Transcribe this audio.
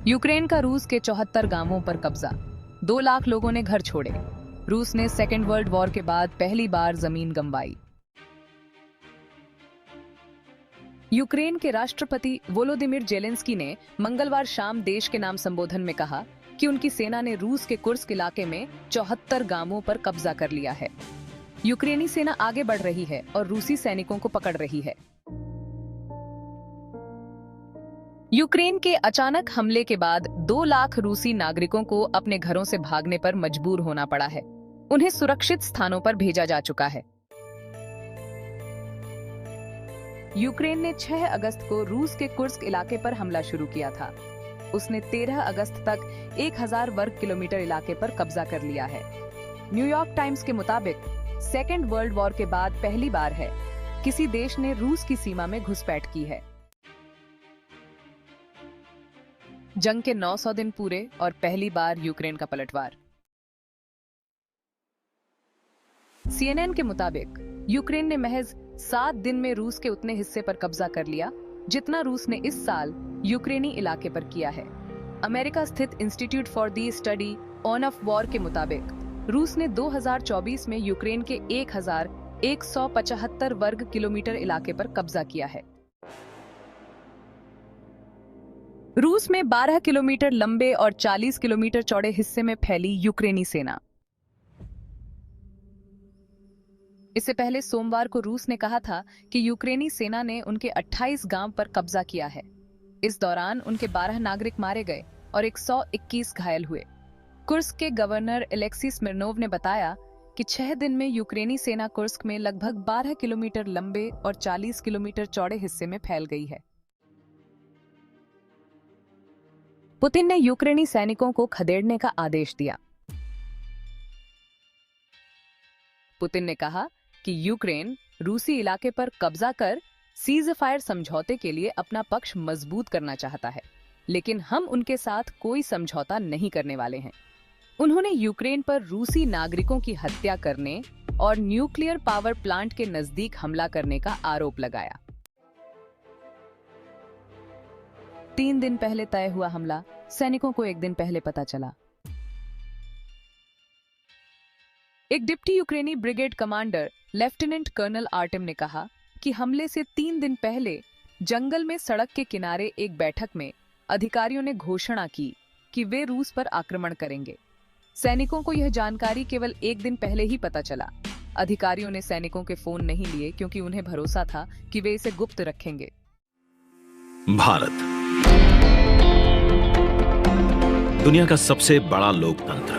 Ukraine का रूस के 74 गांवों पर कब्जा। 2 लाख लोगों ने घर छोड़े। रूस ने सेकेंड वर्ल्ड वॉर के बाद पहली बार जमीन गंवाई। यूक्रेन के राष्ट्रपति वोलोदिमिर जेलेंस्की ने मंगलवार शाम देश के नाम संबोधन में कहा कि उनकी सेना ने रूस के कुर्स्क इलाके में 74 गांवों पर कब्जा कर लिया है। यूक्रेनी सेना आगे बढ़ रही है और रूसी सैनिकों को पकड़ रही है। यूक्रेन के अचानक हमले के बाद 2 लाख रूसी नागरिकों को अपने घरों से भागने पर मजबूर होना पड़ा है। उन्हें सुरक्षित स्थानों पर भेजा जा चुका है। यूक्रेन ने 6 अगस्त को रूस के कुर्स्क इलाके पर हमला शुरू किया था। उसने 13 अगस्त तक 1000 वर्ग किलोमीटर इलाके पर कब्जा कर लिया है। न्यूयॉर्क टाइम्स के मुताबिक सेकेंड वर्ल्ड वॉर के बाद पहली बार है किसी देश ने रूस की सीमा में घुसपैठ की है। जंग के 900 दिन पूरे और पहली बार यूक्रेन का पलटवार। CNN के मुताबिक यूक्रेन ने महज 7 दिन में रूस के उतने हिस्से पर कब्जा कर लिया जितना रूस ने इस साल यूक्रेनी इलाके पर किया है। अमेरिका स्थित institute for the study on off war के मुताबिक रूस ने 2024 में यूक्रेन के 1175 वर्ग किलोमीटर इलाके पर कब्जा किया है। रूस में 12 किलोमीटर लंबे और 40 किलोमीटर चौड़े हिस्से में फैली यूक्रेनी सेना। इससे पहले सोमवार को रूस ने कहा था कि यूक्रेनी सेना ने उनके 28 गांव पर कब्जा किया है। इस दौरान उनके 12 नागरिक मारे गए और 121 घायल हुए। कुर्स्क के गवर्नर एलेक्सी स्मिर्नोव ने बताया कि 6 दिन में यूक्रेनी सेना कुर्स्क में लगभग 12 किलोमीटर लंबे और 40 किलोमीटर चौड़े हिस्से में फैल गई है। पुतिन ने यूक्रेनी सैनिकों को खदेड़ने का आदेश दिया। पुतिन ने कहा कि यूक्रेन रूसी इलाके पर कब्जा कर सीज़फायर समझौते के लिए अपना पक्ष मजबूत करना चाहता है, लेकिन हम उनके साथ कोई समझौता नहीं करने वाले हैं। उन्होंने यूक्रेन पर रूसी नागरिकों की हत्या करने और न्यूक्लियर पावर प्लांट के नजदीक हमला करने का आरोप लगाया। 3 दिन पहले तय हुआ हमला सैनिकों को 1 दिन पहले पता चला। एक डिप्टी यूक्रेनी brigade commander lieutenant colonel Artem ने कहा कि हमले से 3 दिन पहले जंगल में सड़क के किनारे एक बैठक में अधिकारियों ने घोषणा की कि वे रूस पर आक्रमण करेंगे। सैनिकों को यह जानकारी केवल 1 दिन पहले ही पता चला। अधिकारियों ने सैनिकों के फोन नहीं लिए क्योंकि उन्हें भरोसा था कि वे इसे गुप्त रखेंगे। भारत दुनिया का सबसे बड़ा लोकतंत्र,